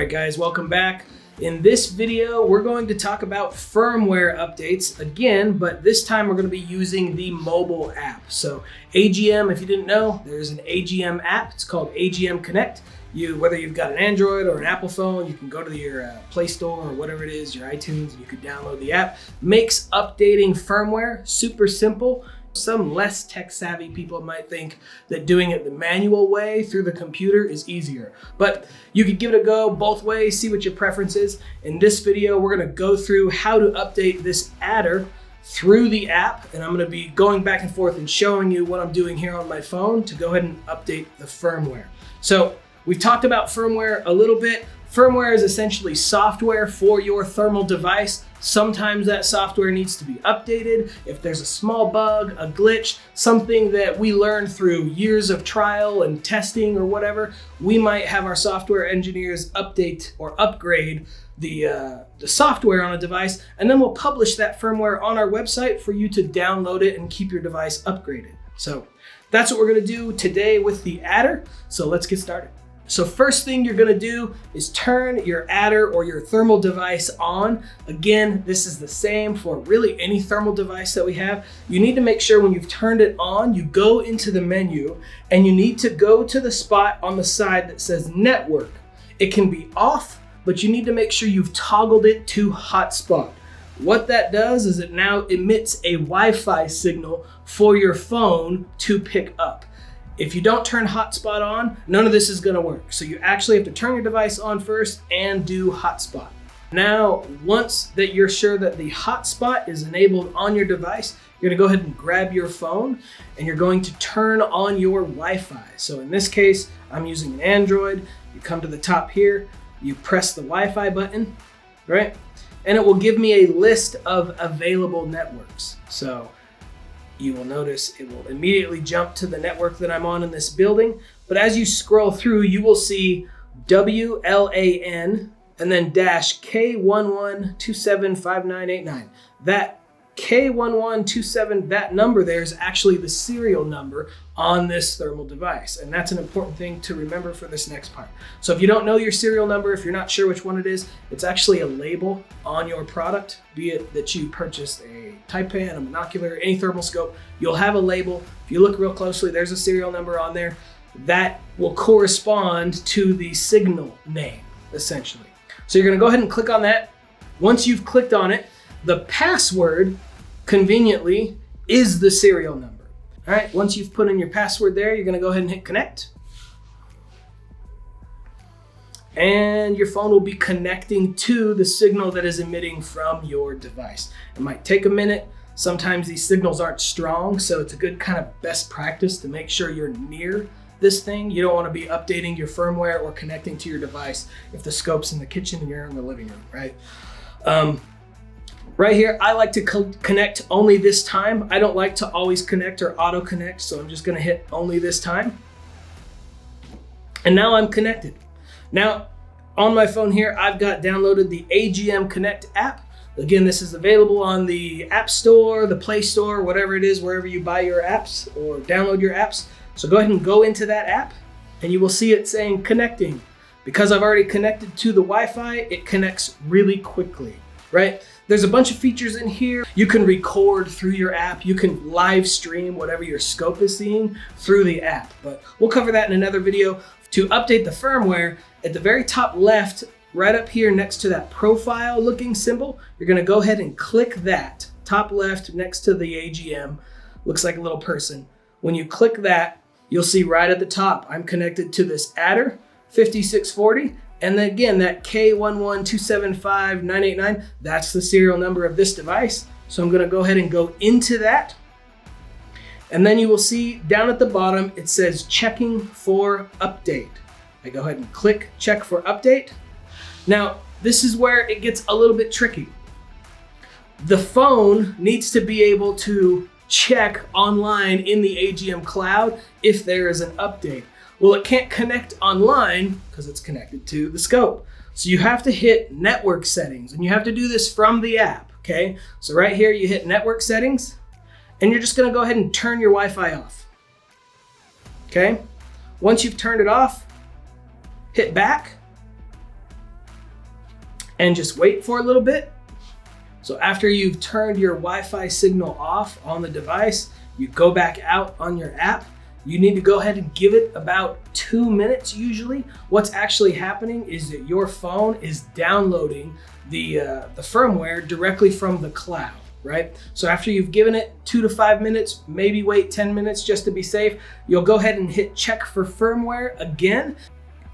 right, guys, welcome back. In this video, we're going to talk about firmware updates again, but this time we're going to be using the mobile app. So AGM, if you didn't know, there's an AGM app. It's called AGM Connect. Whether you've got an Android or an Apple phone, you can go to your Play Store or whatever it is, your iTunes, and you could download the app. Makes updating firmware super simple. Some less tech-savvy people might think that doing it the manual way through the computer is easier, but you could give it a go both ways, see what your preference is. In this video, we're going to go through how to update this adder through the app, and I'm going to be going back and forth and showing you what I'm doing here on my phone to go ahead and update the firmware. So we've talked about firmware a little bit. Firmware is essentially software for your thermal device. Sometimes that software needs to be updated. If there's a small bug, a glitch, something that we learned through years of trial and testing or whatever, we might have our software engineers update or upgrade the software on a device, and then we'll publish that firmware on our website for you to download it and keep your device upgraded. So that's what we're gonna do today with the adder. So let's get started. So first thing you're gonna do is turn your adder or your thermal device on. Again, this is the same for really any thermal device that we have. You need to make sure when you've turned it on, you go into the menu and you need to go to the spot on the side that says network. It can be off, but you need to make sure you've toggled it to hotspot. What that does is it now emits a Wi-Fi signal for your phone to pick up. If you don't turn hotspot on, none of this is gonna work. So you actually have to turn your device on first and do hotspot. Now, once that you're sure that the hotspot is enabled on your device, you're gonna go ahead and grab your phone and you're going to turn on your Wi-Fi. So in this case, I'm using an Android. You come to the top here, you press the Wi-Fi button, right? And it will give me a list of available networks. So you will notice it will immediately jump to the network that I'm on in this building. But as you scroll through, you will see WLAN and then dash K11275989. That K1127, that number there is actually the serial number on this thermal device. And that's an important thing to remember for this next part. So if you don't know your serial number, if you're not sure which one it is, it's actually a label on your product, be it that you purchased a Taipan, a monocular, any thermal scope, you'll have a label. If you look real closely, there's a serial number on there that will correspond to the signal name, essentially. So you're gonna go ahead and click on that. Once you've clicked on it, the password, conveniently, is the serial number. All right, once you've put in your password there, you're gonna go ahead and hit connect. And your phone will be connecting to the signal that is emitting from your device. It might take a minute. Sometimes these signals aren't strong, so it's a good kind of best practice to make sure you're near this thing. You don't wanna be updating your firmware or connecting to your device if the scope's in the kitchen and you're in the living room, right? Right here, I like to connect only this time. I don't like to always connect or auto connect, so I'm just gonna hit only this time. And now I'm connected. Now, on my phone here, I've got downloaded the AGM Connect app. Again, this is available on the App Store, the Play Store, whatever it is, wherever you buy your apps or download your apps. So go ahead and go into that app and you will see it saying connecting. Because I've already connected to the Wi-Fi, it connects really quickly, right? There's a bunch of features in here. You can record through your app. You can live stream whatever your scope is seeing through the app, but we'll cover that in another video. To update the firmware, at the very top left, right up here next to that profile looking symbol, you're gonna go ahead and click that. Top left next to the AGM, looks like a little person. When you click that, you'll see right at the top, I'm connected to this adder 5640. And then again, that K11275989, that's the serial number of this device. So I'm gonna go ahead and go into that. And then you will see down at the bottom, it says checking for update. I go ahead and click check for update. Now, this is where it gets a little bit tricky. The phone needs to be able to check online in the AGM cloud if there is an update. Well, it can't connect online because it's connected to the scope. So you have to hit network settings, and you have to do this from the app, okay? So right here, you hit network settings, and you're just gonna go ahead and turn your Wi-Fi off, okay? Once you've turned it off, hit back, and just wait for a little bit. So after you've turned your Wi-Fi signal off on the device, you go back out on your app. You need to go ahead and give it about 2 minutes usually. What's actually happening is that your phone is downloading the firmware directly from the cloud, right? So after you've given it 2 to 5 minutes, maybe wait 10 minutes just to be safe, you'll go ahead and hit check for firmware again.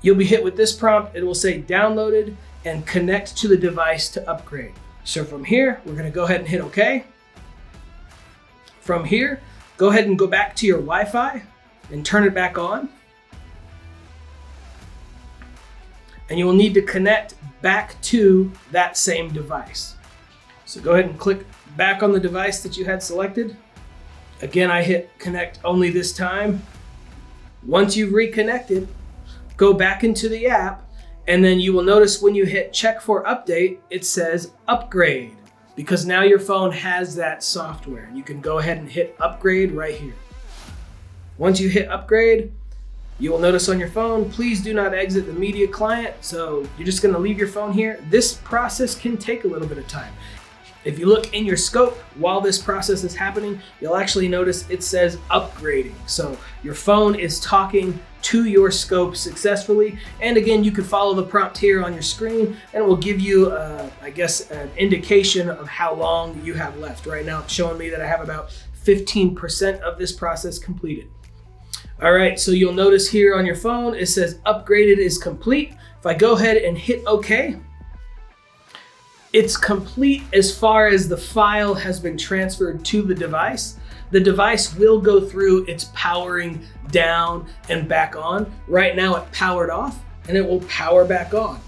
You'll be hit with this prompt. It will say downloaded and connect to the device to upgrade. So from here, we're gonna go ahead and hit OK. From here, go ahead and go back to your Wi-Fi and turn it back on. And you will need to connect back to that same device. So go ahead and click back on the device that you had selected. Again, I hit connect only this time. Once you've reconnected, go back into the app, and then you will notice when you hit check for update, it says upgrade, because now your phone has that software. And you can go ahead and hit upgrade right here. Once you hit upgrade, you will notice on your phone, please do not exit the media client. So you're just gonna leave your phone here. This process can take a little bit of time. If you look in your scope while this process is happening, you'll actually notice it says upgrading. So your phone is talking to your scope successfully. And again, you can follow the prompt here on your screen and it will give you, I guess, an indication of how long you have left. Right now, it's showing me that I have about 15% of this process completed. All right, so you'll notice here on your phone, it says upgraded is complete. If I go ahead and hit OK, it's complete as far as the file has been transferred to the device. The device will go through its powering down and back on. Right now it powered off and it will power back on.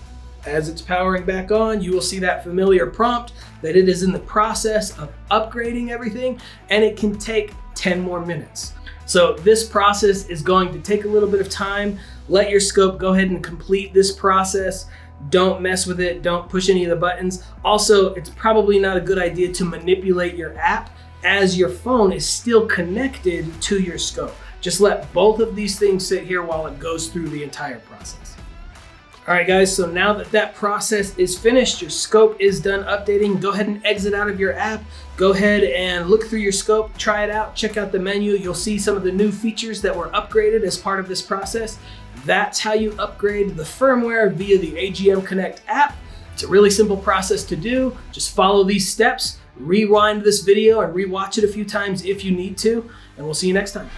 As it's powering back on, you will see that familiar prompt that it is in the process of upgrading everything, and it can take 10 more minutes. So this process is going to take a little bit of time. Let your scope go ahead and complete this process. Don't mess with it. Don't push any of the buttons. Also, it's probably not a good idea to manipulate your app as your phone is still connected to your scope. Just let both of these things sit here while it goes through the entire process. All right, guys, so now that that process is finished, your scope is done updating, go ahead and exit out of your app. Go ahead and look through your scope, try it out, check out the menu. You'll see some of the new features that were upgraded as part of this process. That's how you upgrade the firmware via the AGM Connect app. It's a really simple process to do. Just follow these steps, rewind this video and rewatch it a few times if you need to, and we'll see you next time.